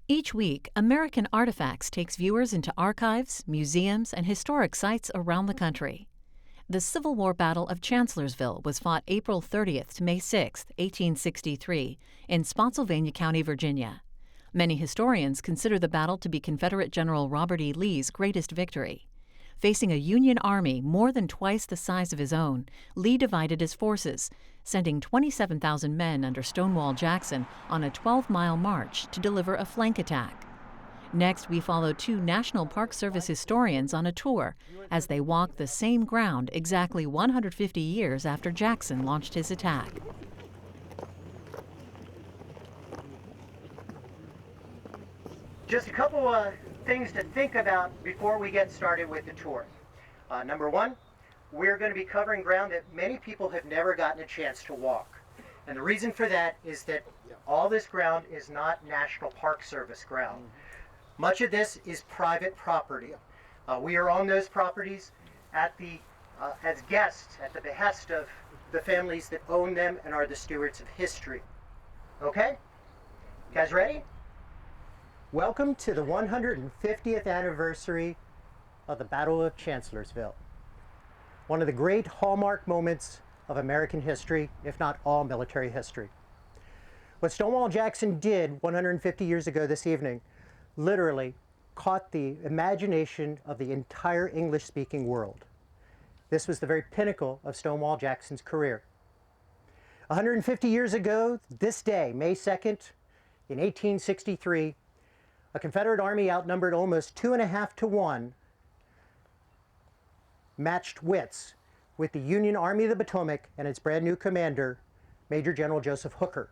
Each week, American Artifacts takes viewers into archives, museums, and historic sites around the country. The Civil War Battle of Chancellorsville was fought April 30th to May 6, 1863, in Spotsylvania County, Virginia. Many historians consider the battle to be Confederate General Robert E. Lee's greatest victory. Facing a Union army more than twice the size of his own, Lee divided his forces, sending 27,000 men under Stonewall Jackson on a 12-mile march to deliver a flank attack. Next, we follow two National Park Service historians on a tour as they walk the same ground exactly 150 years after Jackson launched his attack. Just a couple things to think about before we get started with the tour. Number one, we're going to be covering ground that many people have never gotten a chance to walk. And the reason for that is that all this ground is not National Park Service ground. Much of this is private property. We are on those properties as guests at the behest of the families that own them and are the stewards of history. Okay? You guys ready? Welcome to the 150th anniversary of the Battle of Chancellorsville. One of the great hallmark moments of American history, if not all military history. What Stonewall Jackson did 150 years ago this evening literally caught the imagination of the entire English-speaking world. This was the very pinnacle of Stonewall Jackson's career. 150 years ago, this day, May 2nd, in 1863, a Confederate army outnumbered almost 2.5 to 1, matched wits with the Union Army of the Potomac and its brand new commander, Major General Joseph Hooker.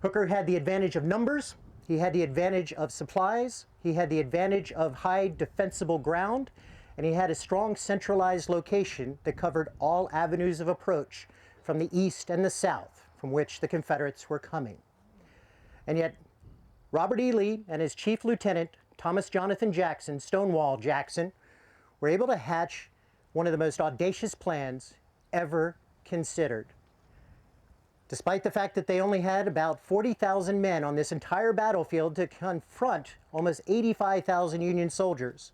Hooker had the advantage of numbers, he had the advantage of supplies, he had the advantage of high defensible ground, and he had a strong centralized location that covered all avenues of approach from the east and the south from which the Confederates were coming. And yet, Robert E. Lee and his chief lieutenant, Thomas Jonathan Jackson, Stonewall Jackson, were able to hatch one of the most audacious plans ever considered. Despite the fact that they only had about 40,000 men on this entire battlefield to confront almost 85,000 Union soldiers,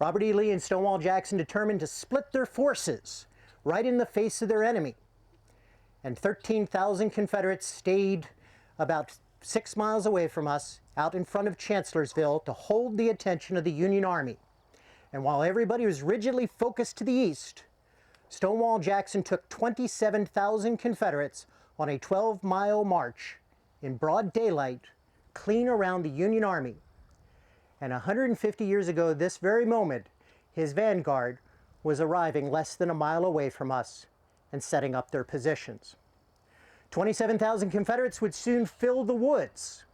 Robert E. Lee and Stonewall Jackson determined to split their forces right in the face of their enemy. And 13,000 Confederates stayed about 6 miles away from us, out in front of Chancellorsville, to hold the attention of the Union Army. And while everybody was rigidly focused to the east, Stonewall Jackson took 27,000 Confederates on a 12-mile march in broad daylight, clean around the Union Army. And 150 years ago, this very moment, his vanguard was arriving less than a mile away from us and setting up their positions. 27,000 Confederates would soon fill the woods.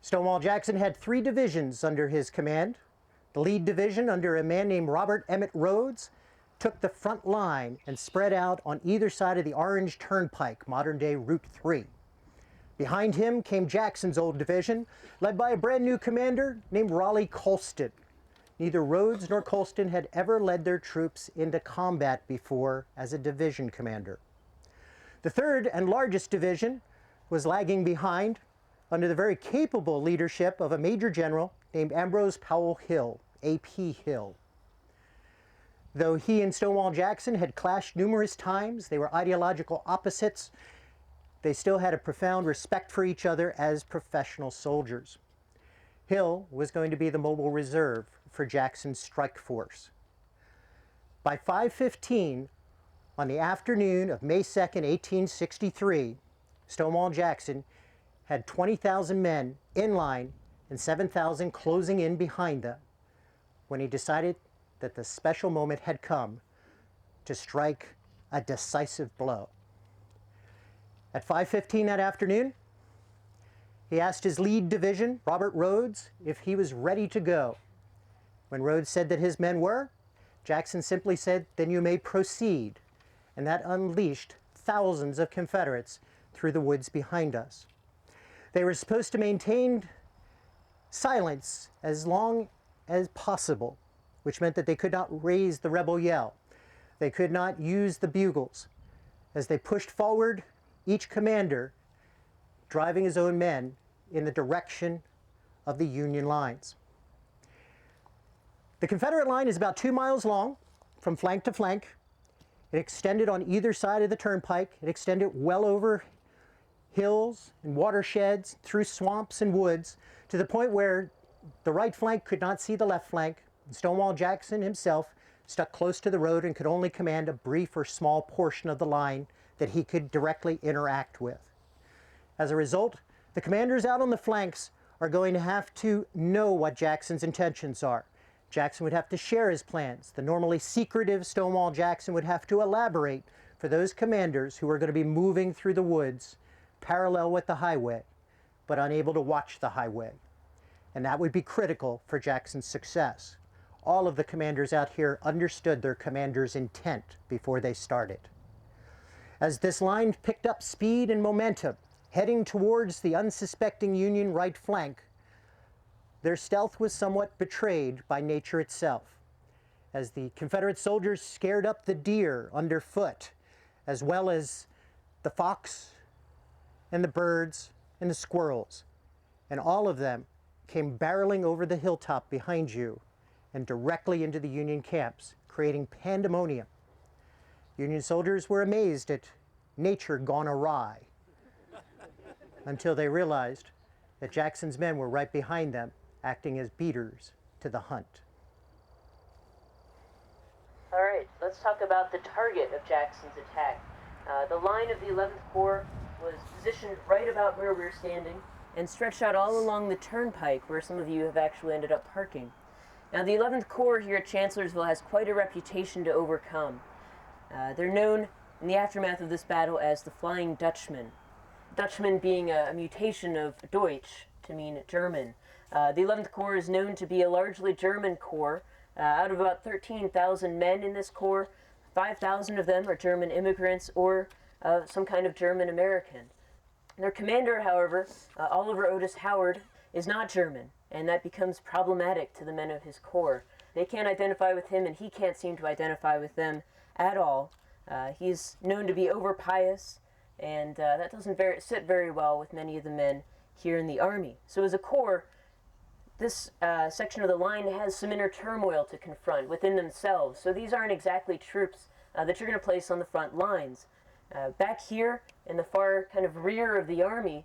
Stonewall Jackson had 3 divisions under his command. The lead division, under a man named Robert Emmett Rhodes, took the front line and spread out on either side of the Orange Turnpike, modern-day Route 3. Behind him came Jackson's old division, led by a brand new commander named Raleigh Colston. Neither Rhodes nor Colston had ever led their troops into combat before as a division commander. The 3rd and largest division was lagging behind under the very capable leadership of a major general named Ambrose Powell Hill, A.P. Hill. Though he and Stonewall Jackson had clashed numerous times, they were ideological opposites, they still had a profound respect for each other as professional soldiers. Hill was going to be the mobile reserve for Jackson's strike force. By 5:15 on the afternoon of May 2nd, 1863, Stonewall Jackson had 20,000 men in line and 7,000 closing in behind them when he decided that the special moment had come to strike a decisive blow. At 5:15 that afternoon, he asked his lead division, Robert Rhodes, if he was ready to go. When Rhodes said that his men were, Jackson simply said, "Then you may proceed," and that unleashed thousands of Confederates through the woods behind us. They were supposed to maintain silence as long as possible, which meant that they could not raise the rebel yell. They could not use the bugles. As they pushed forward, each commander driving his own men in the direction of the Union lines. The Confederate line is about 2 miles long from flank to flank. It extended on either side of the turnpike. It extended well over hills and watersheds, through swamps and woods, to the point where the right flank could not see the left flank. Stonewall Jackson himself stuck close to the road and could only command a brief or small portion of the line that he could directly interact with. As a result, the commanders out on the flanks are going to have to know what Jackson's intentions are. Jackson would have to share his plans. The normally secretive Stonewall Jackson would have to elaborate for those commanders who are going to be moving through the woods parallel with the highway, but unable to watch the highway. And that would be critical for Jackson's success. All of the commanders out here understood their commander's intent before they started. As this line picked up speed and momentum, heading towards the unsuspecting Union right flank, their stealth was somewhat betrayed by nature itself, as the Confederate soldiers scared up the deer underfoot, as well as the fox and the birds and the squirrels, and all of them came barreling over the hilltop behind you and directly into the Union camps, creating pandemonium. Union soldiers were amazed at nature gone awry until they realized that Jackson's men were right behind them, acting as beaters to the hunt. All right, let's talk about the target of Jackson's attack. The line of the 11th Corps was positioned right about where we're standing and stretched out all along the turnpike where some of you have actually ended up parking. Now, the 11th Corps here at Chancellorsville has quite a reputation to overcome. They're known in the aftermath of this battle as the Flying Dutchman. Dutchman being a mutation of Deutsch to mean German. The 11th Corps is known to be a largely German corps. Out of about 13,000 men in this corps, 5,000 of them are German immigrants or some kind of German American. Their commander, however, Oliver Otis Howard, is not German, and that becomes problematic to the men of his corps. They can't identify with him, and he can't seem to identify with them at all. He's known to be over-pious, and that doesn't sit very well with many of the men here in the Army. So as a corps, this section of the line has some inner turmoil to confront within themselves. So these aren't exactly troops that you're going to place on the front lines. Back here in the far kind of rear of the Army,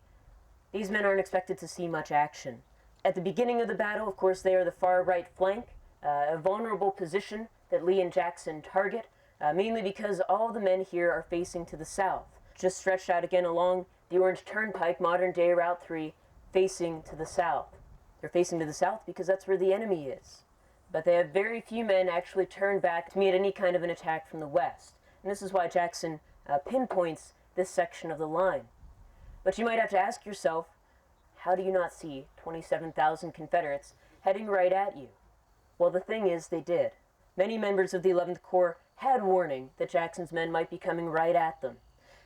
these men aren't expected to see much action. At the beginning of the battle, of course, they are the far right flank, a vulnerable position that Lee and Jackson target, mainly because all the men here are facing to the south, just stretched out again along the Orange Turnpike, modern-day Route 3, facing to the south. They're facing to the south because that's where the enemy is. But they have very few men actually turn back to meet any kind of an attack from the west. And this is why Jackson pinpoints this section of the line. But you might have to ask yourself, how do you not see 27,000 Confederates heading right at you? Well, the thing is, they did. Many members of the 11th Corps had warning that Jackson's men might be coming right at them.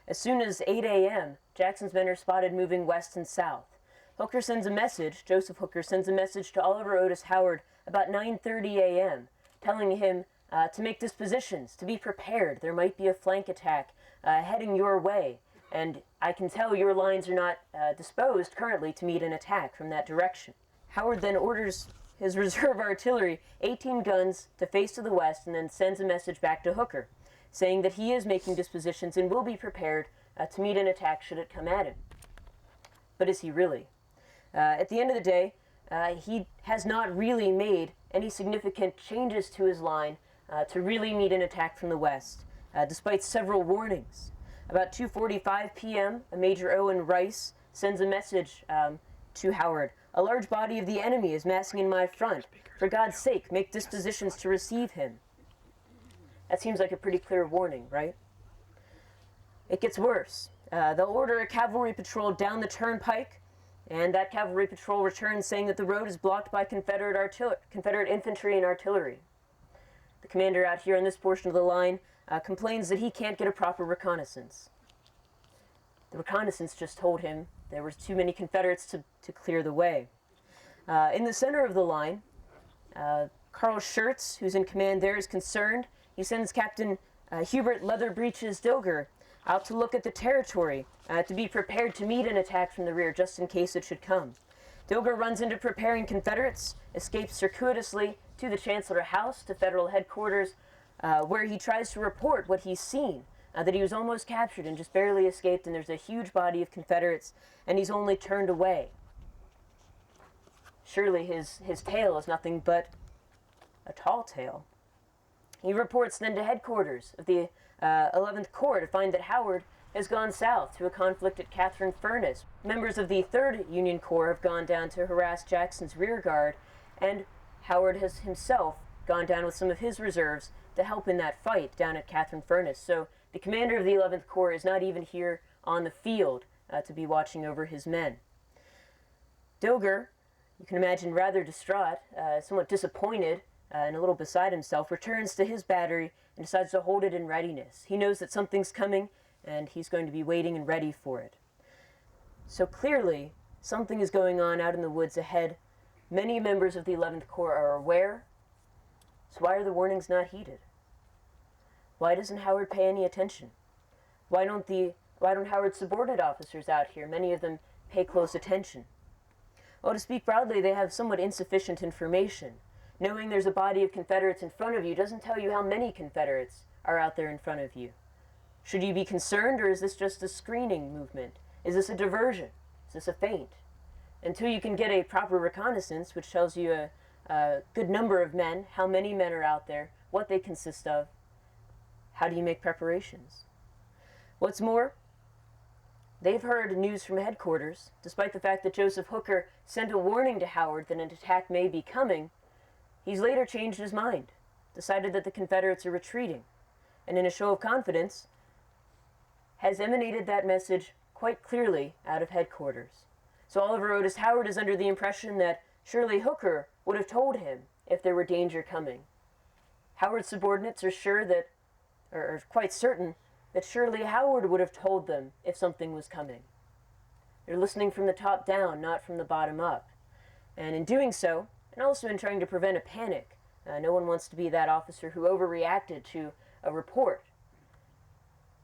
As soon as 8 a.m., Jackson's men are spotted moving west and south. Hooker sends a message, Joseph Hooker sends a message to Oliver Otis Howard about 9:30 a.m., telling him to make dispositions, to be prepared. There might be a flank attack heading your way, and I can tell your lines are not disposed currently to meet an attack from that direction. Howard then orders his reserve artillery, 18 guns, to face to the west, and then sends a message back to Hooker, saying that he is making dispositions and will be prepared to meet an attack should it come at him. But is he really? At the end of the day, he has not really made any significant changes to his line to really meet an attack from the west, despite several warnings. About 2:45 p.m., Major Owen Rice sends a message to Howard. A large body of the enemy is massing in my front. For God's sake, make dispositions to receive him. That seems like a pretty clear warning, right? It gets worse. They'll order a cavalry patrol down the turnpike, and that cavalry patrol returns saying that the road is blocked by Confederate infantry and artillery. The commander out here in this portion of the line complains that he can't get a proper reconnaissance. The reconnaissance just told him there were too many Confederates to clear the way. In the center of the line, Carl Schurz, who's in command there, is concerned. He sends Captain Hubert Leather Breeches Dilger out to look at the territory, to be prepared to meet an attack from the rear just in case it should come. Dilger runs into preparing Confederates, escapes circuitously to the Chancellor House, to federal headquarters, where he tries to report what he's seen, that he was almost captured and just barely escaped, and there's a huge body of Confederates, and he's only turned away. Surely his tale is nothing but a tall tale. He reports then to headquarters of the 11th Corps to find that Howard has gone south to a conflict at Catherine Furnace. Members of the 3rd Union Corps have gone down to harass Jackson's rear guard, and Howard has himself gone down with some of his reserves to help in that fight down at Catherine Furnace. So the commander of the 11th Corps is not even here on the field to be watching over his men. Dilger, you can imagine rather distraught, somewhat disappointed, and a little beside himself, returns to his battery and decides to hold it in readiness. He knows that something's coming, and he's going to be waiting and ready for it. So clearly, something is going on out in the woods ahead. Many members of the 11th Corps are aware. So why are the warnings not heeded? Why doesn't Howard pay any attention? Why don't Howard's subordinate officers out here, many of them, pay close attention? Well, to speak broadly, they have somewhat insufficient information. Knowing there's a body of Confederates in front of you doesn't tell you how many Confederates are out there in front of you. Should you be concerned, or is this just a screening movement? Is this a diversion? Is this a feint? Until you can get a proper reconnaissance, which tells you a good number of men, how many men are out there, what they consist of, how do you make preparations? What's more, they've heard news from headquarters, despite the fact that Joseph Hooker sent a warning to Howard that an attack may be coming. He's later changed his mind, decided that the Confederates are retreating, and in a show of confidence, has emanated that message quite clearly out of headquarters. So Oliver Otis Howard is under the impression that surely Hooker would have told him if there were danger coming. Howard's subordinates are sure that, or are quite certain, that surely Howard would have told them if something was coming. They're listening from the top down, not from the bottom up. And in doing so, and also in trying to prevent a panic, no one wants to be that officer who overreacted to a report.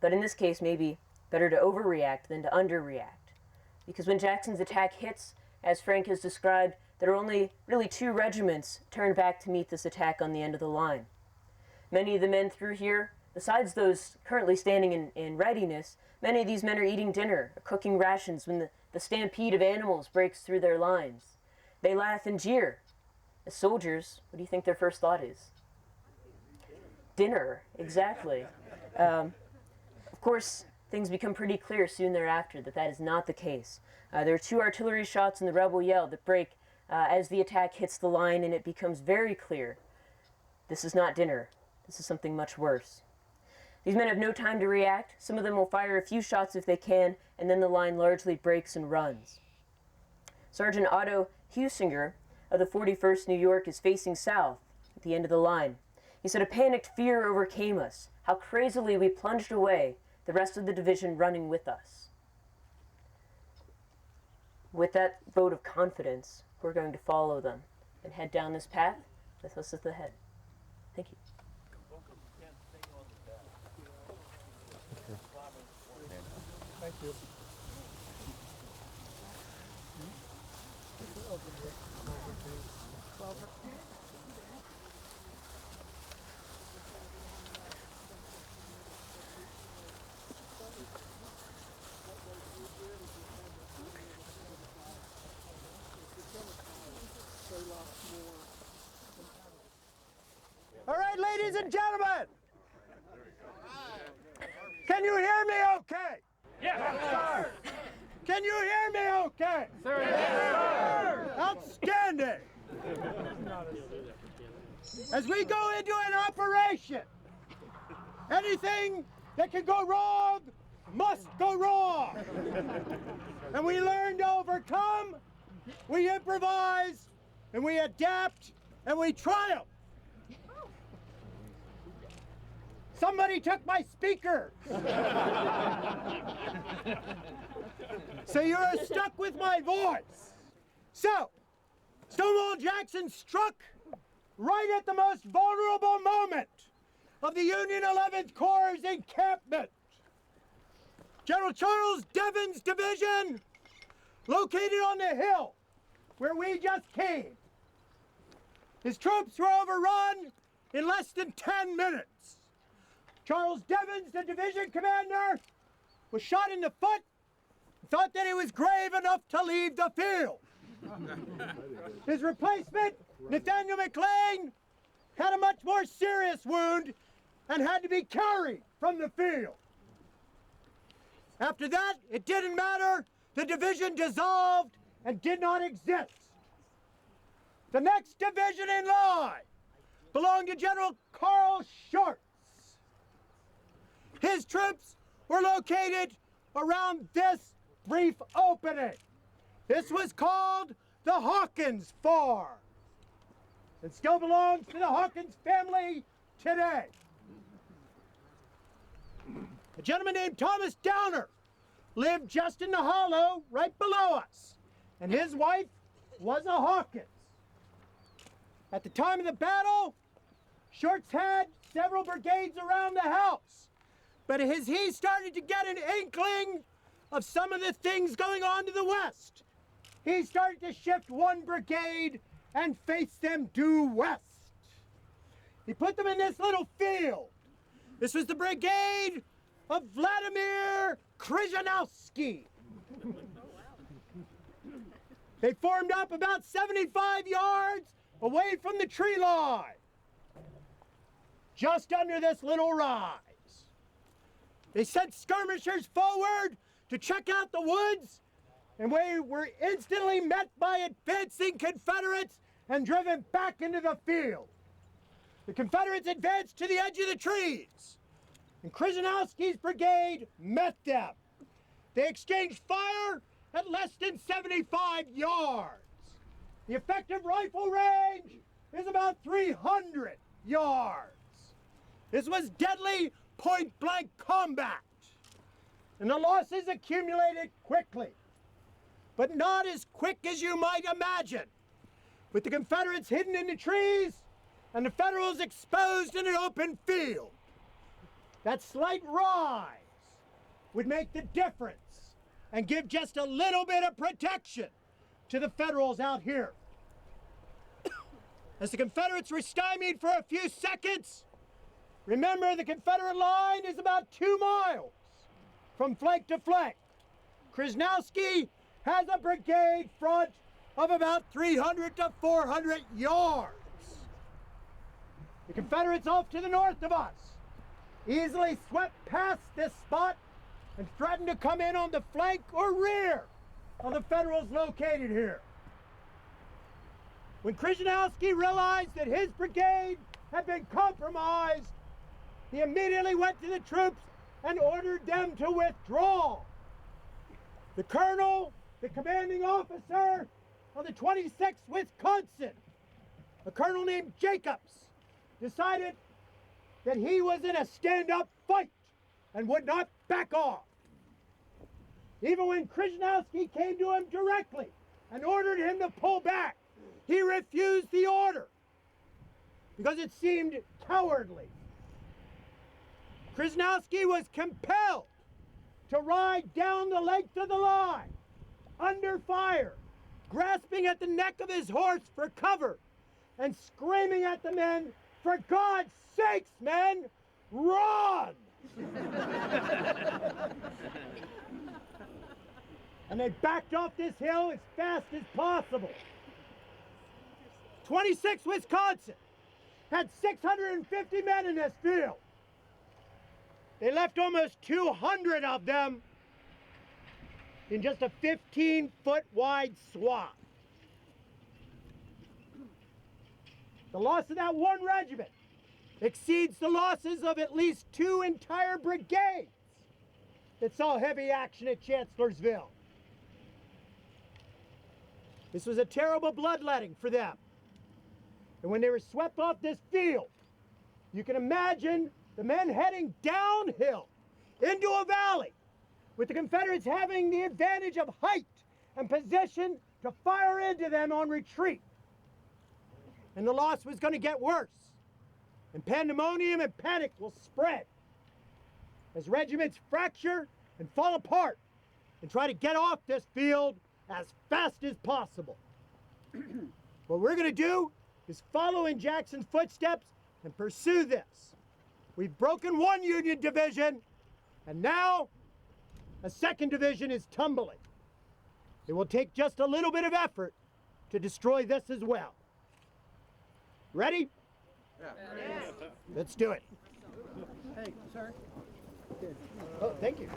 But in this case, maybe better to overreact than to underreact. Because when Jackson's attack hits, as Frank has described, there are only really 2 regiments turned back to meet this attack on the end of the line. Many of the men through here, besides those currently standing in readiness, many of these men are eating dinner, or cooking rations when the stampede of animals breaks through their lines. They laugh and jeer. As soldiers, what do you think their first thought is? Dinner, exactly. Of course, things become pretty clear soon thereafter that that is not the case. There are 2 artillery shots in the rebel yell that break as the attack hits the line, and it becomes very clear. This is not dinner. This is something much worse. These men have no time to react. Some of them will fire a few shots if they can, and then the line largely breaks and runs. Sergeant Otto Husinger of the 41st New York is facing south at the end of the line. He said, "A panicked fear overcame us. How crazily we plunged away, the rest of the division running with us." With that vote of confidence, we're going to follow them and head down this path with us at the head. Thank you. Thank you. All right, ladies and gentlemen, can you hear me okay? Yes, sir. Can you hear me okay? Sir. Yes, sir. Outstanding. As we go into an operation, anything that can go wrong must go wrong. And we learn to overcome, we improvise, and we adapt, and we triumph. Somebody took my speaker. So you're stuck with my voice. So, Stonewall Jackson struck right at the most vulnerable moment of the Union 11th Corps' encampment. General Charles Devon's division, located on the hill where we just came. His troops were overrun in less than 10 minutes. Charles Devons, the division commander, was shot in the foot and thought that he was grave enough to leave the field. His replacement, Nathaniel McLean, had a much more serious wound and had to be carried from the field. After that, it didn't matter. The division dissolved and did not exist. The next division in line belonged to General Carl Shorts. His troops were located around this brief opening. This was called the Hawkins Farm. It still belongs to the Hawkins family today. A gentleman named Thomas Downer lived just in the hollow right below us, and his wife was a Hawkins. At the time of the battle, Shorts had several brigades around the house, but as he started to get an inkling of some of the things going on to the west, he started to shift one brigade and face them due west. He put them in this little field. This was the brigade of Vladimir Krzyzanowski. They formed up about 75 yards away from the tree line, just under this little rise. They sent skirmishers forward to check out the woods, and we were instantly met by advancing Confederates and driven back into the field. The Confederates advanced to the edge of the trees, and Krzyzanowski's brigade met them. They exchanged fire at less than 75 yards. The effective rifle range is about 300 yards. This was deadly point-blank combat, and the losses accumulated quickly, but not as quick as you might imagine, with the Confederates hidden in the trees and the Federals exposed in an open field. That slight rise would make the difference and give just a little bit of protection to the Federals out here. As the Confederates were stymied for a few seconds, remember the Confederate line is about 2 miles from flank to flank. Krzyzanowski has a brigade front of about 300 to 400 yards. The Confederates off to the north of us easily swept past this spot and threatened to come in on the flank or rear of the Federals located here. When Krzyzanowski realized that his brigade had been compromised, he immediately went to the troops and ordered them to withdraw. The colonel, the commanding officer of the 26th Wisconsin, a colonel named Jacobs, decided that he was in a stand-up fight and would not back off. Even when Krzyzanowski came to him directly and ordered him to pull back, he refused the order because it seemed cowardly. Krzyzanowski was compelled to ride down the length of the line, under fire, grasping at the neck of his horse for cover and screaming at the men, "For God's sakes, men, run!" And they backed off this hill as fast as possible. 26 Wisconsin had 650 men in this field. They left almost 200 of them in just a 15-foot wide swath. The loss of that one regiment exceeds the losses of at least 2 entire brigades that saw heavy action at Chancellorsville. This was a terrible bloodletting for them. And when they were swept off this field, you can imagine the men heading downhill into a valley, with the Confederates having the advantage of height and position to fire into them on retreat. And the loss was going to get worse, and pandemonium and panic will spread as regiments fracture and fall apart and try to get off this field as fast as possible. What we're going to do is follow in Jackson's footsteps and pursue this. We've broken one Union division, and now a second division is tumbling. It will take just a little bit of effort to destroy this as well. Ready? Yeah. Let's do it. Hey, sir. Oh, thank you.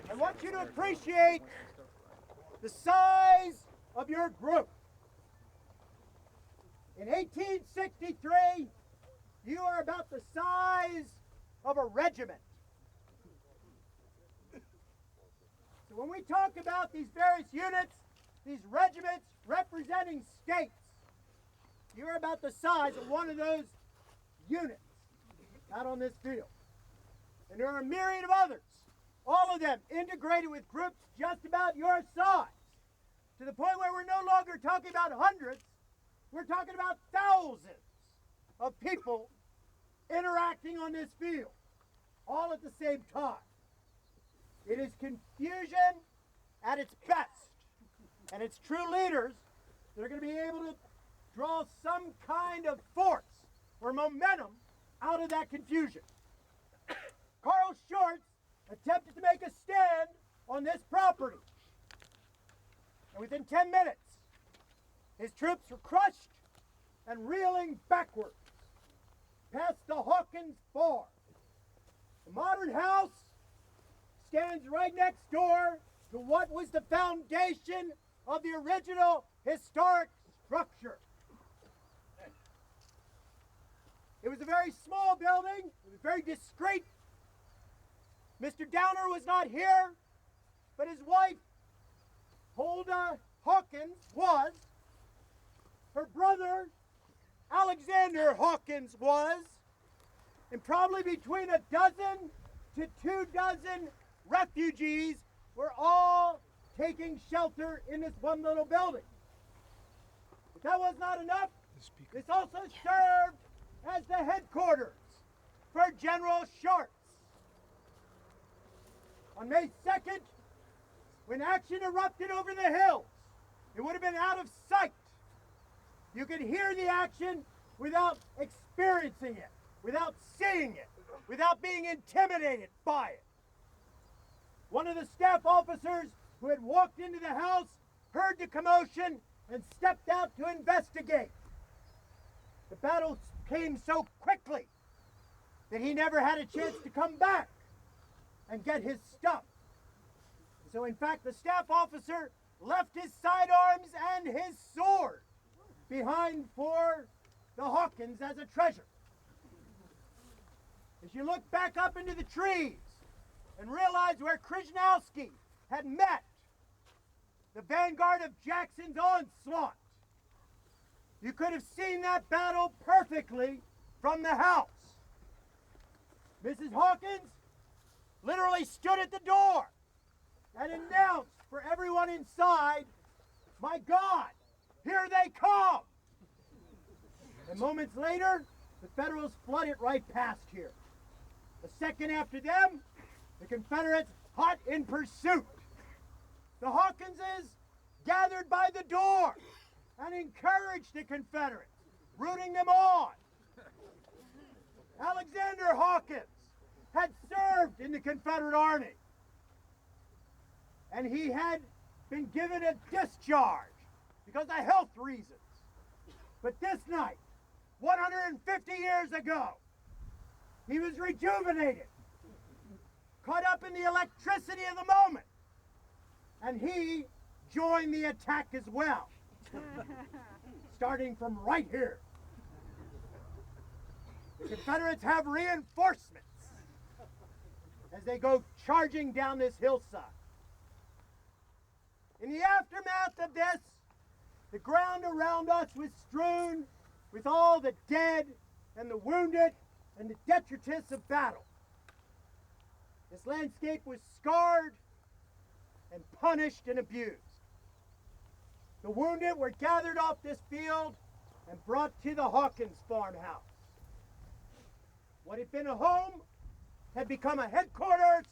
I want you to appreciate the size of your group. In 1863, you are about the size of a regiment. So when we talk about these various units, these regiments representing states, you're about the size of one of those units out on this field. And there are a myriad of others, all of them integrated with groups just about your size, to the point where we're no longer talking about hundreds, we're talking about thousands of people interacting on this field, all at the same time. It is confusion at its best, and it's true leaders that are going to be able to draw some kind of force or momentum out of that confusion. Carl Schurz attempted to make a stand on this property, and within 10 minutes, his troops were crushed and reeling backwards past the Hawkins Farm. The modern house stands right next door to what was the foundation of the original historic structure. It was a very small building. It was very discreet. Mr. Downer was not here, but his wife, Huldah Hawkins, was. Her brother, Alexander Hawkins, was. And probably between a dozen to 24 refugees were all taking shelter in this one little building. But that was not enough. This also served as the headquarters for General Schurz. On May 2nd, when action erupted over the hills, it would have been out of sight. You could hear the action without experiencing it, without seeing it, without being intimidated by it. One of the staff officers who had walked into the house heard the commotion and stepped out to investigate. The battle came so quickly that he never had a chance to come back and get his stuff. So in fact, the staff officer left his sidearms and his sword behind for the Hawkins as a treasure. As you look back up into the trees and realize where Krzyzewski had met the vanguard of Jackson's onslaught, you could have seen that battle perfectly from the house. Mrs. Hawkins literally stood at the door and announced for everyone inside, "My God, here they come!" And moments later, the Federals flooded right past here. A second after them, the Confederates hot in pursuit. The Hawkinses gathered by the door and encouraged the Confederates, rooting them on. Alexander Hawkins had served in the Confederate Army, and he had been given a discharge because of health reasons. But this night, 150 years ago, he was rejuvenated, caught up in the electricity of the moment, and he joined the attack as well, starting from right here. The Confederates have reinforcements as they go charging down this hillside. In the aftermath of this, the ground around us was strewn with all the dead and the wounded and the detritus of battle. This landscape was scarred and punished and abused. The wounded were gathered off this field and brought to the Hawkins farmhouse. What had been a home had become a headquarters,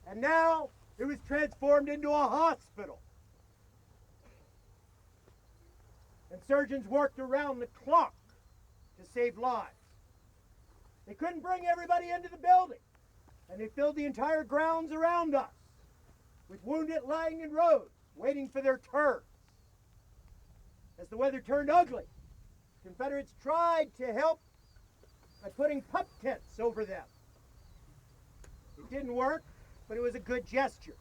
and now it was transformed into a hospital. And surgeons worked around the clock to save lives. They couldn't bring everybody into the building, and they filled the entire grounds around us with wounded lying in rows, waiting for their turns. As the weather turned ugly, Confederates tried to help by putting pup tents over them. It didn't work, but it was a good gesture.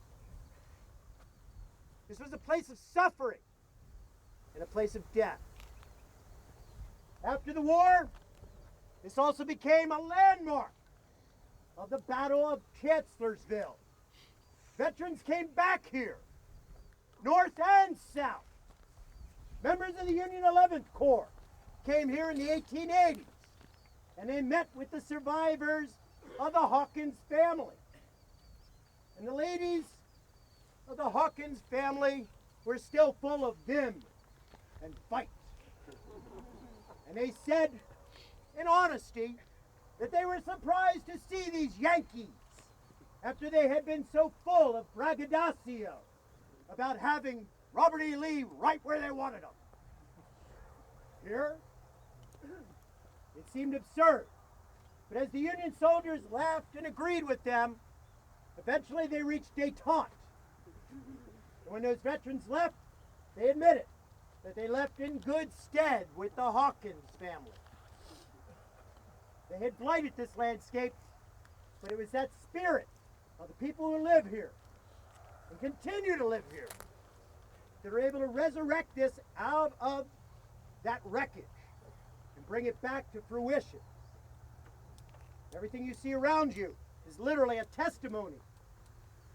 This was a place of suffering and a place of death. After the war, this also became a landmark of the Battle of Chancellorsville. Veterans came back here, north and south. Members of the Union 11th Corps came here in the 1880s, and they met with the survivors of the Hawkins family. And the ladies of the Hawkins family were still full of vim and fight. And they said, in honesty, that they were surprised to see these Yankees after they had been so full of braggadocio about having Robert E. Lee right where they wanted him. Here, it seemed absurd, but as the Union soldiers laughed and agreed with them, eventually they reached détente. And when those veterans left, they admitted that they left in good stead with the Hawkins family. They had blighted this landscape, but it was that spirit of the people who live here and continue to live here that are able to resurrect this out of that wreckage and bring it back to fruition. Everything you see around you is literally a testimony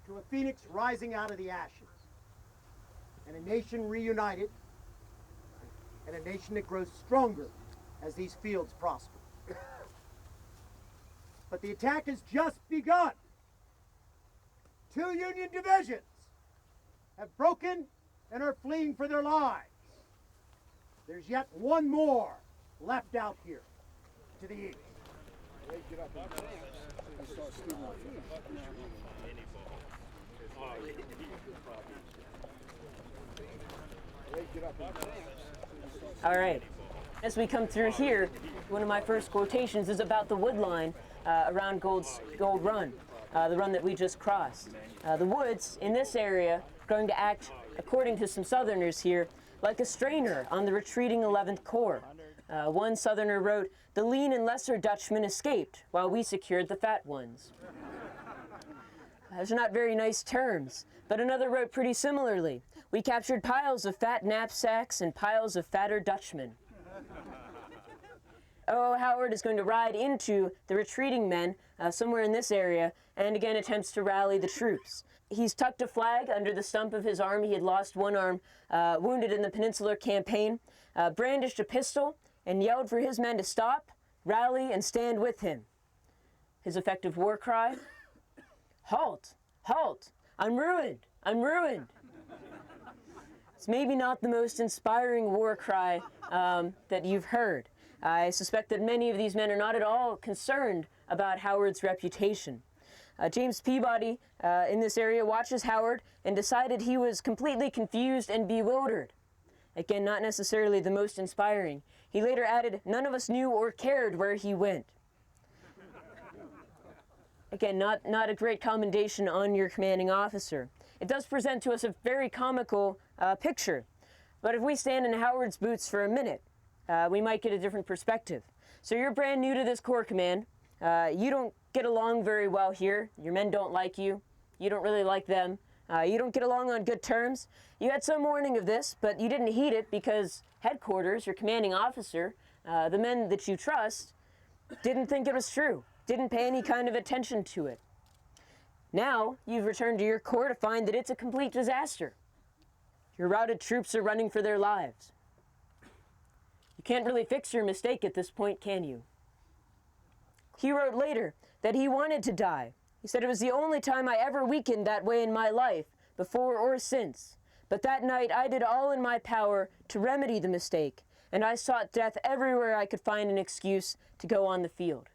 to a phoenix rising out of the ashes, and a nation reunited, and a nation that grows stronger as these fields prosper. But the attack has just begun. 2 Union divisions have broken and are fleeing for their lives. There's yet one more left out here to the east. All right. As we come through here, one of my first quotations is about the wood line around Gold Run, the run that we just crossed. The woods in this area are going to act, according to some Southerners here, like a strainer on the retreating 11th Corps. One Southerner wrote, "The lean and lesser Dutchmen escaped, while we secured the fat ones." Those are not very nice terms, but another wrote pretty similarly, "We captured piles of fat knapsacks and piles of fatter Dutchmen." Oh, Howard is going to ride into the retreating men somewhere in this area and again attempts to rally the troops. He's tucked a flag under the stump of his arm. He had lost one arm, wounded in the Peninsular Campaign, brandished a pistol and yelled for his men to stop, rally, and stand with him. His effective war cry, "Halt! Halt! I'm ruined! I'm ruined!" It's maybe not the most inspiring war cry that you've heard. I suspect that many of these men are not at all concerned about Howard's reputation. James Peabody in this area watches Howard and decided he was completely confused and bewildered. Again, not necessarily the most inspiring. He later added, "None of us knew or cared where he went." Again, not a great commendation on your commanding officer. It does present to us a very comical picture. But if we stand in Howard's boots for a minute, we might get a different perspective. So you're brand new to this Corps command. You don't get along very well here. Your men don't like you. You don't really like them. You don't get along on good terms. You had some warning of this, but you didn't heed it because headquarters, your commanding officer, the men that you trust, didn't think it was true, didn't pay any kind of attention to it. Now you've returned to your Corps to find that it's a complete disaster. Your routed troops are running for their lives. You can't really fix your mistake at this point, can you? He wrote later that he wanted to die. He said, "It was the only time I ever weakened that way in my life, before or since. But that night I did all in my power to remedy the mistake, and I sought death everywhere I could find an excuse to go on the field."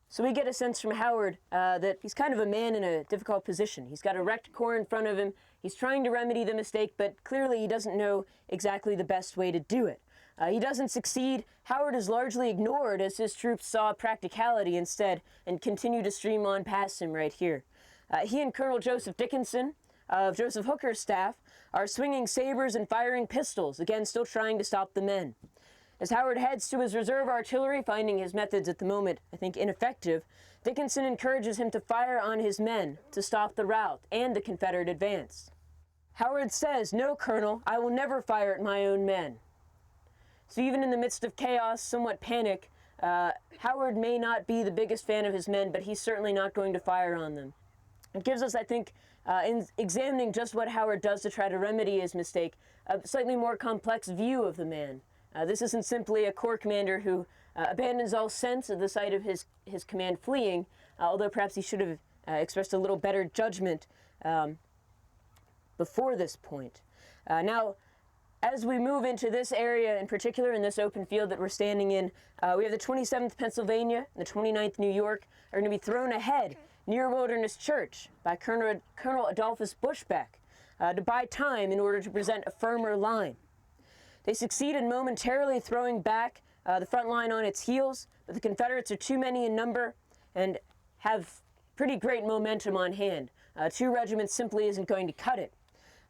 So we get a sense from Howard that he's kind of a man in a difficult position. He's got a wrecked corps in front of him. He's trying to remedy the mistake, but clearly he doesn't know exactly the best way to do it. He doesn't succeed. Howard is largely ignored as his troops saw practicality instead and continue to stream on past him right here. He and Colonel Joseph Dickinson of Joseph Hooker's staff are swinging sabers and firing pistols, again still trying to stop the men. As Howard heads to his reserve artillery, finding his methods at the moment, I think, ineffective, Dickinson encourages him to fire on his men to stop the rout and the Confederate advance. Howard says, "No, Colonel, I will never fire at my own men." So even in the midst of chaos, somewhat panic, Howard may not be the biggest fan of his men, but he's certainly not going to fire on them. It gives us, I think, in examining just what Howard does to try to remedy his mistake, a slightly more complex view of the man. This isn't simply a corps commander who abandons all sense at the sight of his command fleeing, although perhaps he should have expressed a little better judgment before this point. Now, as we move into this area in particular, in this open field that we're standing in, we have the 27th Pennsylvania and the 29th New York are going to be thrown ahead near Wilderness Church by Colonel Adolphus Bushbeck to buy time in order to present a firmer line. They succeed in momentarily throwing back the front line on its heels, but the Confederates are too many in number and have pretty great momentum on hand. 2 regiments simply isn't going to cut it.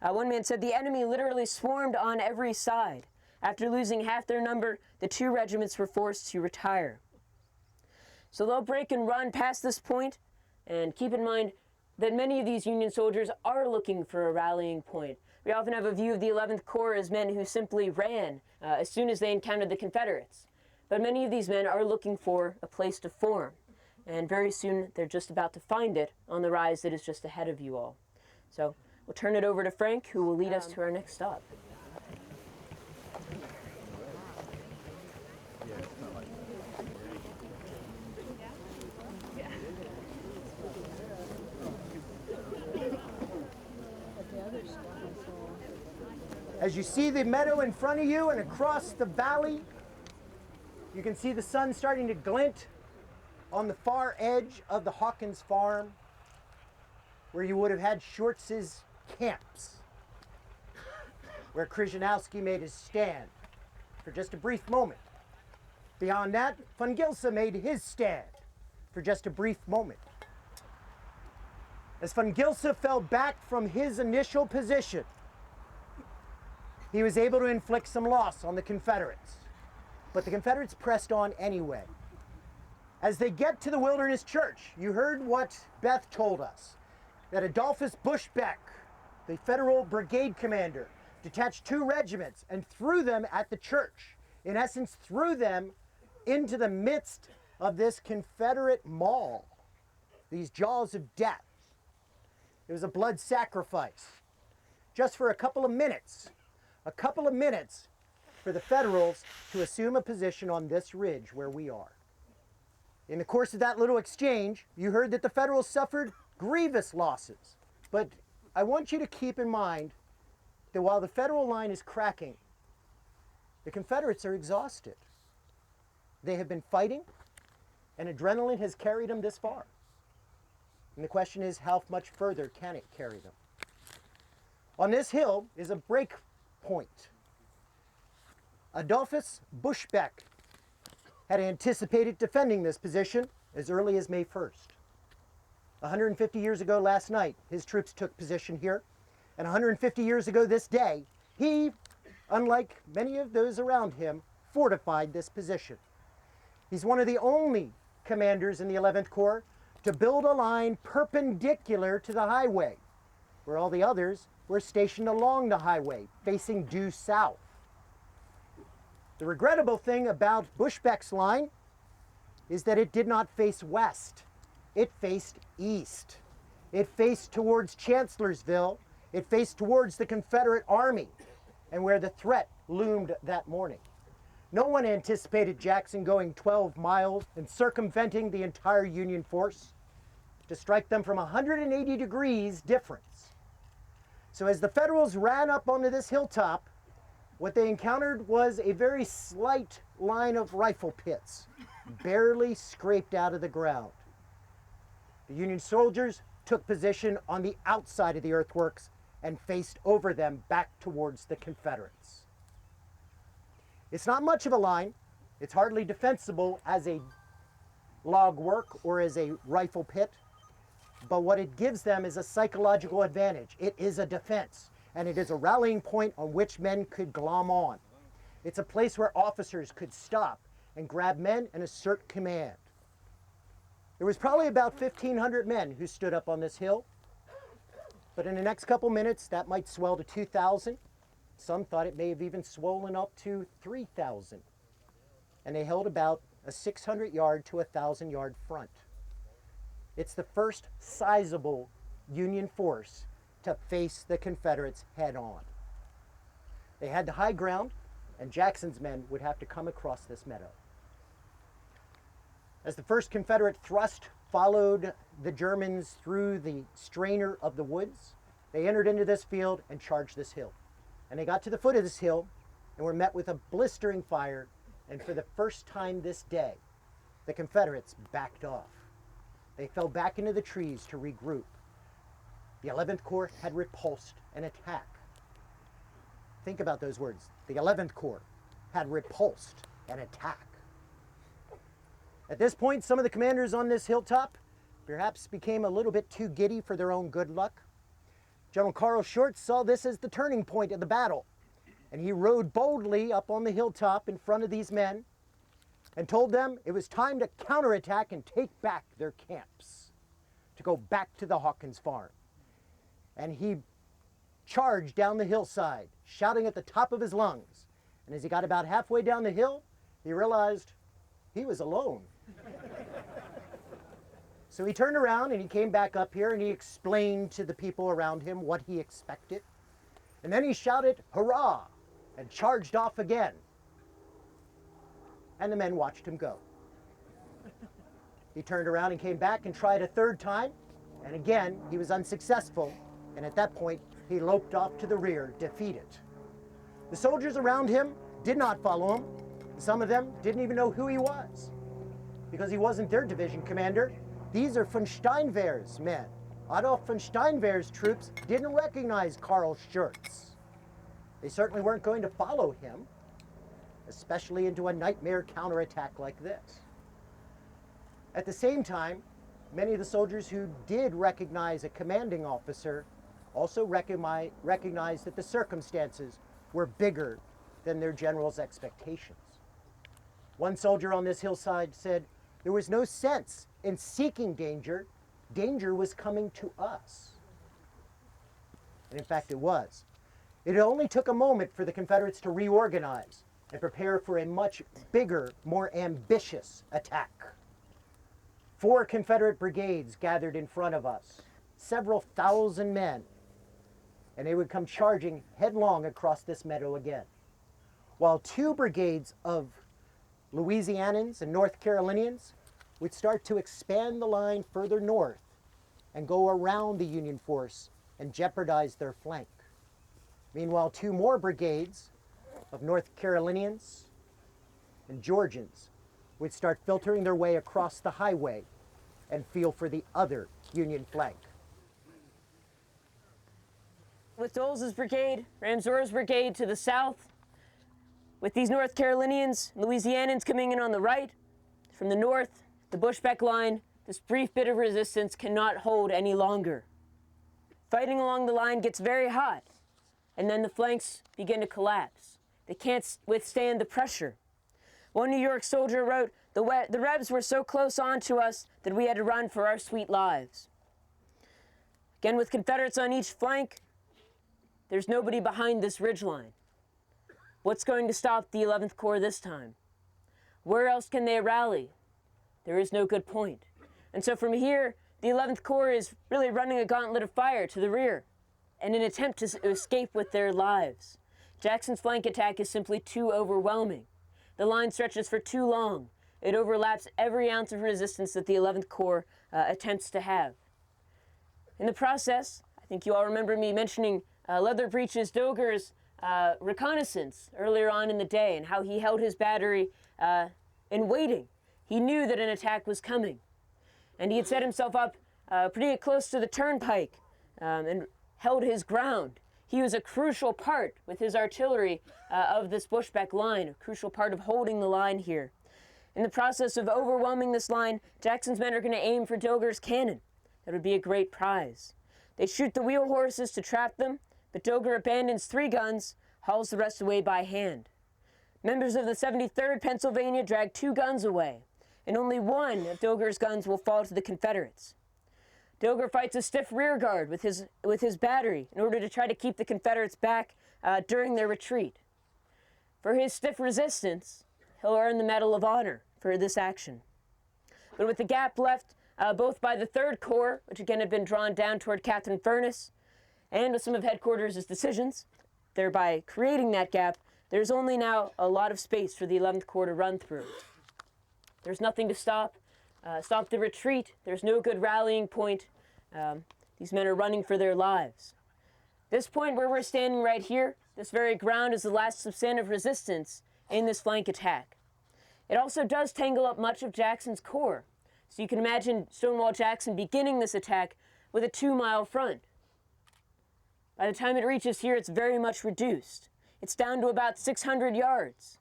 One man said the enemy literally swarmed on every side. After losing half their number, the 2 regiments were forced to retire. So they'll break and run past this point, and keep in mind that many of these Union soldiers are looking for a rallying point. We often have a view of the 11th Corps as men who simply ran as soon as they encountered the Confederates. But many of these men are looking for a place to form, and very soon they're just about to find it on the rise that is just ahead of you all. So we'll turn it over to Frank, who will lead us to our next stop. As you see the meadow in front of you and across the valley, you can see the sun starting to glint on the far edge of the Hawkins farm, where you would have had Schwartz's camps, where Krzyzanowski made his stand for just a brief moment. Beyond that, von Gilsa made his stand for just a brief moment. As von Gilsa fell back from his initial position, he was able to inflict some loss on the Confederates, but the Confederates pressed on anyway. As they get to the Wilderness Church, you heard what Beth told us, that Adolphus Bushbeck, the Federal Brigade commander, detached 2 regiments and threw them at the church. In essence, threw them into the midst of this Confederate maul, these jaws of death. It was a blood sacrifice, just for a couple of minutes for the Federals to assume a position on this ridge where we are. In the course of that little exchange, you heard that the Federals suffered grievous losses. But I want you to keep in mind that while the Federal line is cracking, the Confederates are exhausted. They have been fighting, and adrenaline has carried them this far. And the question is, how much further can it carry them? On this hill is a break point. Adolphus Bushbeck had anticipated defending this position as early as May 1st. 150 years ago last night, his troops took position here, and 150 years ago this day, he, unlike many of those around him, fortified this position. He's one of the only commanders in the 11th Corps to build a line perpendicular to the highway, where all the others were stationed along the highway, facing due south. The regrettable thing about Bushbeck's line is that it did not face west. It faced east. It faced towards Chancellorsville. It faced towards the Confederate Army and where the threat loomed that morning. No one anticipated Jackson going 12 miles and circumventing the entire Union force to strike them from 180 degrees difference. So as the Federals ran up onto this hilltop, what they encountered was a very slight line of rifle pits, barely scraped out of the ground. The Union soldiers took position on the outside of the earthworks and faced over them back towards the Confederates. It's not much of a line. It's hardly defensible as a log work or as a rifle pit, but what it gives them is a psychological advantage. It is a defense, and it is a rallying point on which men could glom on. It's a place where officers could stop and grab men and assert command. There was probably about 1,500 men who stood up on this hill, but in the next couple minutes that might swell to 2,000. Some thought it may have even swollen up to 3,000. And they held about a 600-yard to 1,000-yard front. It's the first sizable Union force to face the Confederates head on. They had the high ground, and Jackson's men would have to come across this meadow. As the first Confederate thrust followed the Germans through the strainer of the woods, they entered into this field and charged this hill. And they got to the foot of this hill and were met with a blistering fire, and for the first time this day, the Confederates backed off. They fell back into the trees to regroup. The 11th Corps had repulsed an attack. Think about those words. The 11th Corps had repulsed an attack. At this point, some of the commanders on this hilltop perhaps became a little bit too giddy for their own good luck. General Carl Schurz saw this as the turning point of the battle, and he rode boldly up on the hilltop in front of these men and told them it was time to counterattack and take back their camps, to go back to the Hawkins farm. And he charged down the hillside, shouting at the top of his lungs. And as he got about halfway down the hill, he realized he was alone. So he turned around and he came back up here and he explained to the people around him what he expected. And then he shouted, "Hurrah!" and charged off again. And the men watched him go. He turned around and came back and tried a third time, and again he was unsuccessful, and at that point he loped off to the rear, defeated. The soldiers around him did not follow him. Some of them didn't even know who he was, because he wasn't their division commander. These are von Steinwehr's men. Adolf von Steinwehr's troops didn't recognize Carl Schurz. They certainly weren't going to follow him, especially into a nightmare counterattack like this. At the same time, many of the soldiers who did recognize a commanding officer also recognized that the circumstances were bigger than their general's expectations. One soldier on this hillside said, "There was no sense in seeking danger. Danger was coming to us." And in fact, it was. It only took a moment for the Confederates to reorganize and prepare for a much bigger, more ambitious attack. 4 Confederate brigades gathered in front of us, several thousand men, and they would come charging headlong across this meadow again, while 2 brigades of Louisianians and North Carolinians would start to expand the line further north and go around the Union force and jeopardize their flank. Meanwhile, 2 more brigades of North Carolinians and Georgians would start filtering their way across the highway and feel for the other Union flank. With Doles's brigade, Ramseur's brigade to the south, with these North Carolinians, Louisianians coming in on the right, from the north, the Bushbeck line, this brief bit of resistance cannot hold any longer. Fighting along the line gets very hot, and then the flanks begin to collapse. They can't withstand the pressure. One New York soldier wrote, the Rebs were so close on to us that we had to run for our sweet lives. Again, with Confederates on each flank, there's nobody behind this ridgeline. What's going to stop the 11th Corps this time? Where else can they rally? There is no good point. And so from here, the 11th Corps is really running a gauntlet of fire to the rear in an attempt to escape with their lives. Jackson's flank attack is simply too overwhelming. the line stretches for too long. It overlaps every ounce of resistance that the 11th Corps attempts to have. In the process, I think you all remember me mentioning Leather Breeches Doger's reconnaissance earlier on in the day and how he held his battery in waiting. He knew that an attack was coming, and he had set himself up pretty close to the turnpike and held his ground. He was a crucial part with his artillery of this Bushbeck line, a crucial part of holding the line here. In the process of overwhelming this line, Jackson's men are going to aim for Doger's cannon. That would be a great prize. They shoot the wheel horses to trap them, but Doger abandons 3 guns, hauls the rest away by hand. Members of the 73rd Pennsylvania drag 2 guns away, and only 1 of Doger's guns will fall to the Confederates. Doger fights a stiff rear guard with his battery in order to try to keep the Confederates back during their retreat. For his stiff resistance, he'll earn the Medal of Honor for this action. But with the gap left both by the 3rd Corps, which again had been drawn down toward Catherine Furnace, and with some of headquarters' decisions, thereby creating that gap, there's only now a lot of space for the 11th Corps to run through. There's nothing to stop the retreat. There's no good rallying point. These men are running for their lives. This point where we're standing right here, this very ground is the last substantive resistance in this flank attack. It also does tangle up much of Jackson's corps. So you can imagine Stonewall Jackson beginning this attack with a 2-mile front. By the time it reaches here, it's very much reduced. It's down to about 600 yards.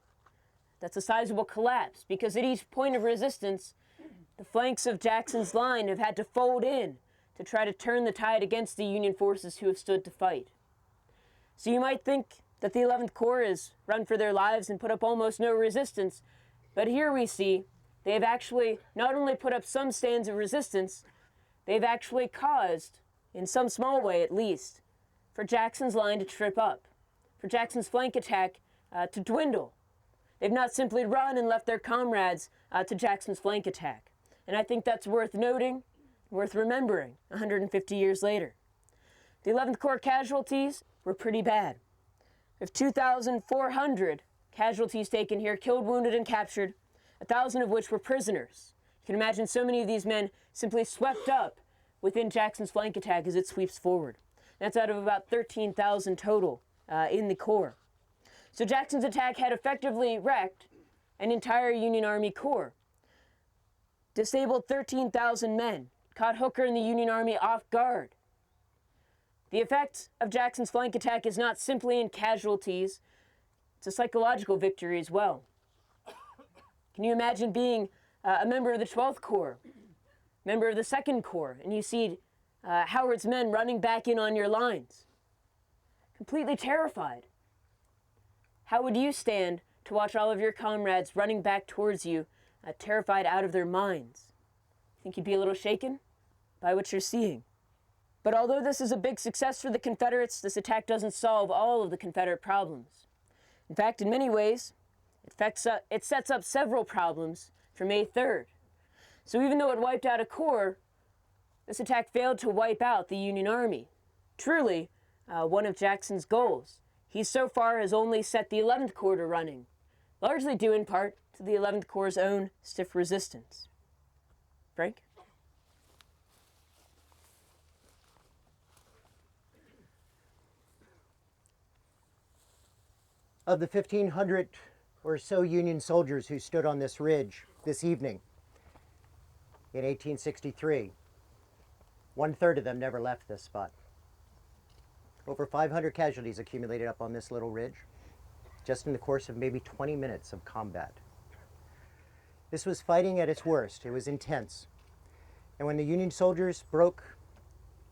That's a sizable collapse because at each point of resistance, the flanks of Jackson's line have had to fold in to try to turn the tide against the Union forces who have stood to fight. So you might think that the 11th Corps has run for their lives and put up almost no resistance, but here we see they have actually not only put up some stands of resistance, they've actually caused, in some small way at least, for Jackson's line to trip up, for Jackson's flank attack to dwindle. They've not simply run and left their comrades to Jackson's flank attack. And I think that's worth noting, worth remembering 150 years later. The 11th Corps casualties were pretty bad. We have 2,400 casualties taken here, killed, wounded, and captured, 1,000 of which were prisoners. You can imagine so many of these men simply swept up within Jackson's flank attack as it sweeps forward. That's out of about 13,000 total in the Corps. So Jackson's attack had effectively wrecked an entire Union Army Corps, disabled 13,000 men, caught Hooker and the Union Army off guard. The effect of Jackson's flank attack is not simply in casualties, it's a psychological victory as well. Can you imagine being a member of the 12th Corps, member of the 2nd Corps, and you see Howard's men running back in on your lines? Completely terrified. How would you stand to watch all of your comrades running back towards you, terrified out of their minds? Think you'd be a little shaken by what you're seeing? But although this is a big success for the Confederates, this attack doesn't solve all of the Confederate problems. In fact, in many ways, it sets up several problems for May 3rd. So even though it wiped out a corps, this attack failed to wipe out the Union Army. Truly, one of Jackson's goals. He so far has only set the 11th Corps to running, largely due in part to the 11th Corps' own stiff resistance. Frank? Of the 1,500 or so Union soldiers who stood on this ridge this evening in 1863, 1/3 of them never left this spot. Over 500 casualties accumulated up on this little ridge, just in the course of maybe 20 minutes of combat. This was fighting at its worst. It was intense. And when the Union soldiers broke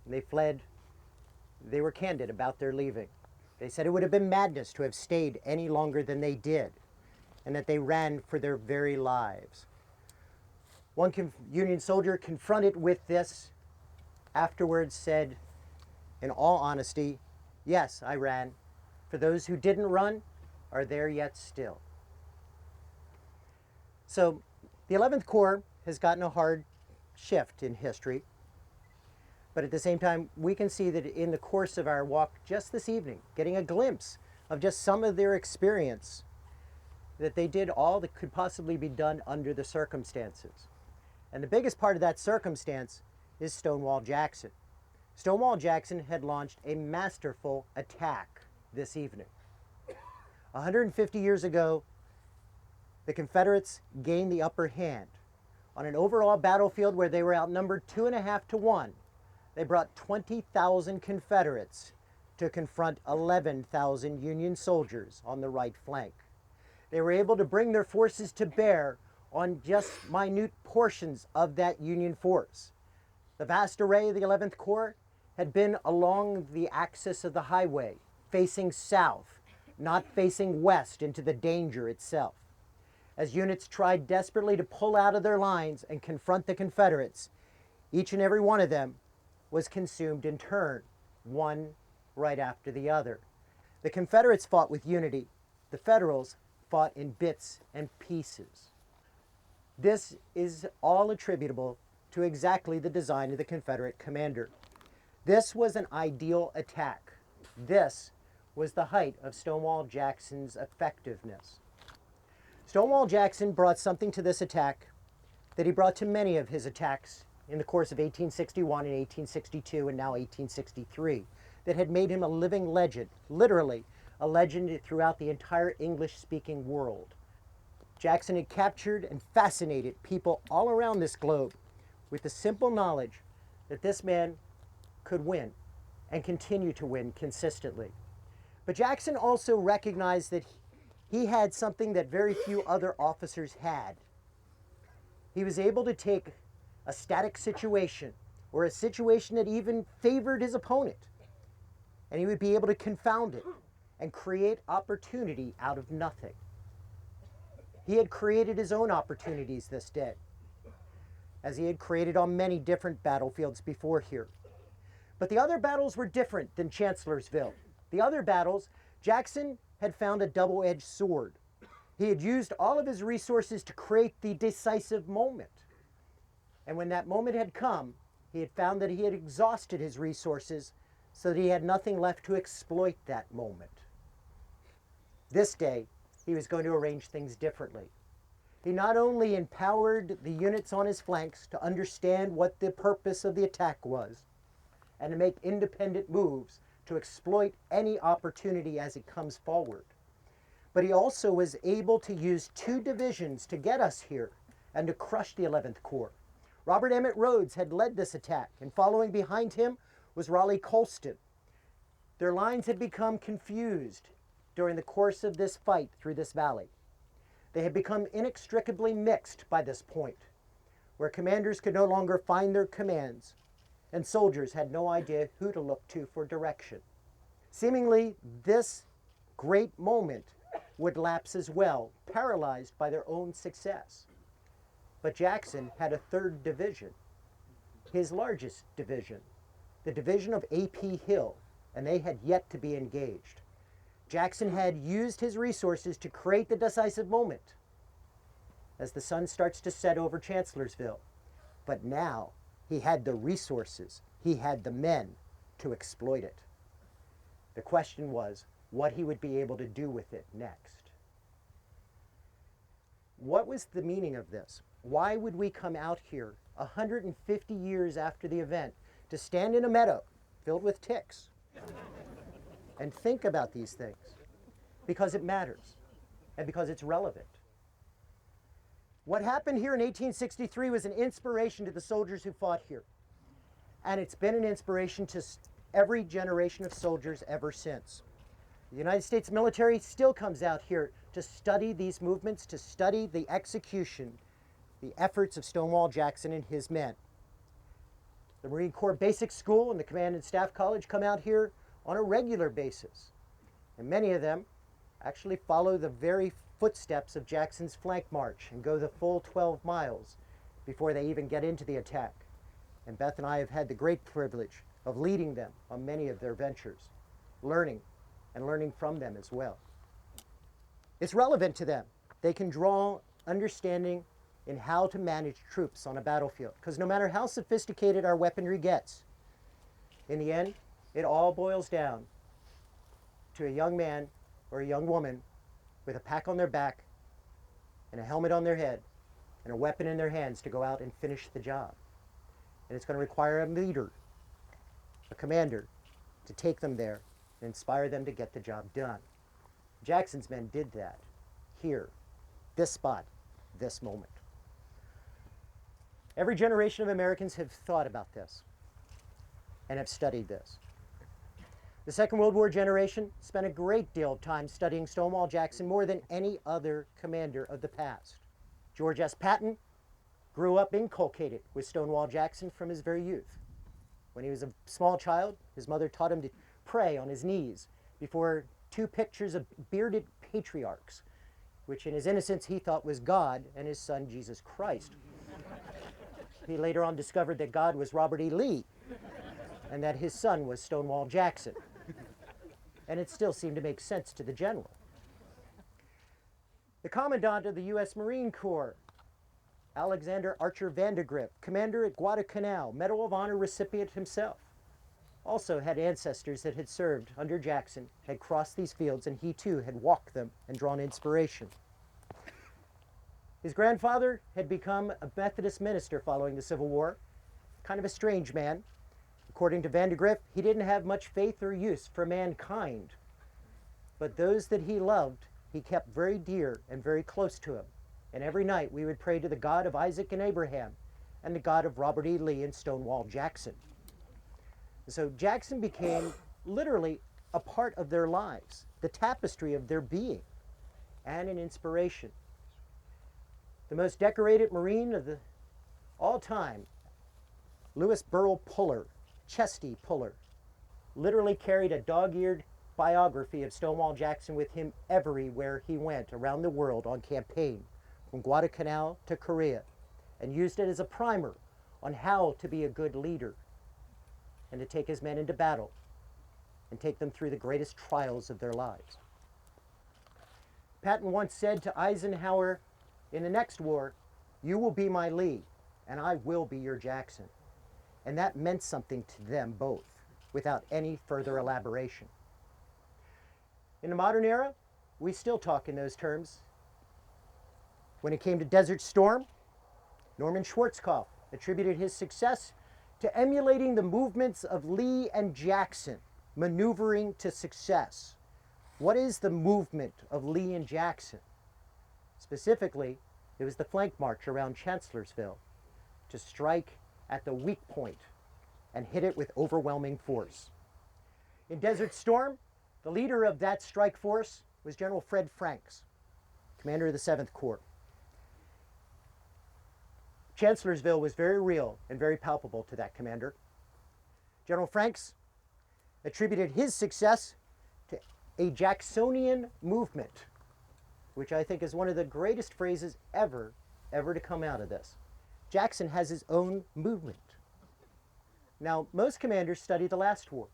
and they fled, they were candid about their leaving. They said it would have been madness to have stayed any longer than they did, and that they ran for their very lives. One Union soldier confronted with this afterwards said, in all honesty, "Yes, I ran. For those who didn't run are there yet still." So the 11th Corps has gotten a hard shift in history. But at the same time, we can see that in the course of our walk just this evening, getting a glimpse of just some of their experience, that they did all that could possibly be done under the circumstances. And the biggest part of that circumstance is Stonewall Jackson. Stonewall Jackson had launched a masterful attack this evening. 150 years ago, the Confederates gained the upper hand. On an overall battlefield where they were outnumbered 2.5 to 1, they brought 20,000 Confederates to confront 11,000 Union soldiers on the right flank. They were able to bring their forces to bear on just minute portions of that Union force. The vast array of the 11th Corps had been along the axis of the highway, facing south, not facing west into the danger itself. As units tried desperately to pull out of their lines and confront the Confederates, each and every one of them was consumed in turn, one right after the other. The Confederates fought with unity. The Federals fought in bits and pieces. This is all attributable to exactly the design of the Confederate commander. This was an ideal attack. This was the height of Stonewall Jackson's effectiveness. Stonewall Jackson brought something to this attack that he brought to many of his attacks in the course of 1861 and 1862 and now 1863 that had made him a living legend, literally a legend throughout the entire English-speaking world. Jackson had captured and fascinated people all around this globe with the simple knowledge that this man could win and continue to win consistently. But Jackson also recognized that he had something that very few other officers had. He was able to take a static situation or a situation that even favored his opponent, and he would be able to confound it and create opportunity out of nothing. He had created his own opportunities this day, as he had created on many different battlefields before here. But the other battles were different than Chancellorsville. The other battles, Jackson had found a double-edged sword. He had used all of his resources to create the decisive moment. And when that moment had come, he had found that he had exhausted his resources so that he had nothing left to exploit that moment. This day, he was going to arrange things differently. He not only empowered the units on his flanks to understand what the purpose of the attack was and to make independent moves to exploit any opportunity as it comes forward, but he also was able to use 2 divisions to get us here and to crush the 11th Corps. Robert Emmett Rhodes had led this attack, and following behind him was Raleigh Colston. Their lines had become confused during the course of this fight through this valley. They had become inextricably mixed by this point, where commanders could no longer find their commands, and soldiers had no idea who to look to for direction. Seemingly, this great moment would lapse as well, paralyzed by their own success. But Jackson had a 3rd division, his largest division, the division of A.P. Hill, and they had yet to be engaged. Jackson had used his resources to create the decisive moment as the sun starts to set over Chancellorsville. But now he had the resources, he had the men to exploit it. The question was what he would be able to do with it next. What was the meaning of this? Why would we come out here 150 years after the event to stand in a meadow filled with ticks and think about these things? Because it matters and because it's relevant. What happened here in 1863 was an inspiration to the soldiers who fought here. And it's been an inspiration to every generation of soldiers ever since. The United States military still comes out here to study these movements, to study the execution, the efforts of Stonewall Jackson and his men. The Marine Corps Basic School and the Command and Staff College come out here on a regular basis. And many of them actually follow the very footsteps of Jackson's flank march and go the full 12 miles before they even get into the attack. And Beth and I have had the great privilege of leading them on many of their ventures, learning from them as well. It's relevant to them. They can draw understanding in how to manage troops on a battlefield, because no matter how sophisticated our weaponry gets, in the end, it all boils down to a young man or a young woman with a pack on their back and a helmet on their head and a weapon in their hands to go out and finish the job. And it's going to require a leader, a commander, to take them there and inspire them to get the job done. Jackson's men did that here, this spot, this moment. Every generation of Americans have thought about this and have studied this. The Second World War generation spent a great deal of time studying Stonewall Jackson more than any other commander of the past. George S. Patton grew up inculcated with Stonewall Jackson from his very youth. When he was a small child, his mother taught him to pray on his knees before two pictures of bearded patriarchs, which in his innocence he thought was God and his son Jesus Christ. He later on discovered that God was Robert E. Lee and that his son was Stonewall Jackson. And it still seemed to make sense to the general. The Commandant of the U.S. Marine Corps, Alexander Archer Vandegrift, commander at Guadalcanal, Medal of Honor recipient himself, also had ancestors that had served under Jackson, had crossed these fields, and he too had walked them and drawn inspiration. His grandfather had become a Methodist minister following the Civil War, kind of a strange man. According to Vandegrift, he didn't have much faith or use for mankind, but those that he loved, he kept very dear and very close to him. And every night we would pray to the God of Isaac and Abraham and the God of Robert E. Lee and Stonewall Jackson. So Jackson became literally a part of their lives, the tapestry of their being, and an inspiration. The most decorated Marine of all time, Lewis Burwell Puller, Chesty Puller, literally carried a dog-eared biography of Stonewall Jackson with him everywhere he went around the world on campaign, from Guadalcanal to Korea, and used it as a primer on how to be a good leader and to take his men into battle and take them through the greatest trials of their lives. Patton once said to Eisenhower in the next war, "You will be my Lee, and I will be your Jackson." And that meant something to them both, without any further elaboration. In the modern era, we still talk in those terms. When it came to Desert Storm, Norman Schwarzkopf attributed his success to emulating the movements of Lee and Jackson, maneuvering to success. What is the movement of Lee and Jackson? Specifically, it was the flank march around Chancellorsville to strike at the weak point and hit it with overwhelming force. In Desert Storm, the leader of that strike force was General Fred Franks, commander of the 7th Corps. Chancellorsville was very real and very palpable to that commander. General Franks attributed his success to a Jacksonian movement, which I think is one of the greatest phrases ever to come out of this. Jackson has his own movement. Now, most commanders study the last war,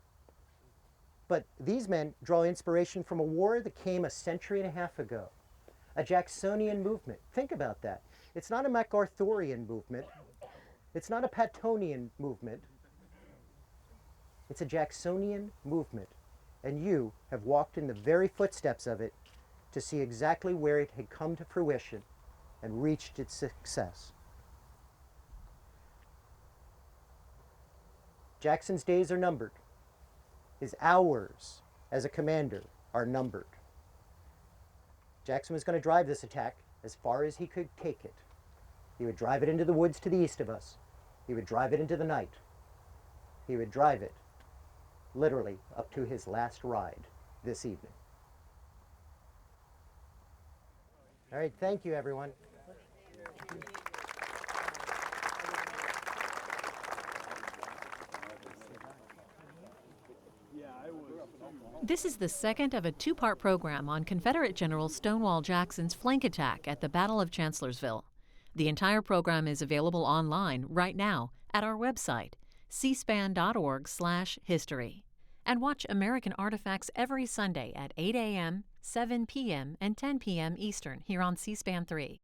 but these men draw inspiration from a war that came a century and a half ago, a Jacksonian movement. Think about that. It's not a MacArthurian movement. It's not a Pattonian movement. It's a Jacksonian movement, and you have walked in the very footsteps of it to see exactly where it had come to fruition and reached its success. Jackson's days are numbered. His hours as a commander are numbered. Jackson was going to drive this attack as far as he could take it. He would drive it into the woods to the east of us. He would drive it into the night. He would drive it literally up to his last ride this evening. All right, thank you, everyone. This is the second of a two-part program on Confederate General Stonewall Jackson's flank attack at the Battle of Chancellorsville. The entire program is available online right now at our website, cspan.org/history. And watch American Artifacts every Sunday at 8 a.m., 7 p.m., and 10 p.m. Eastern here on C-SPAN 3.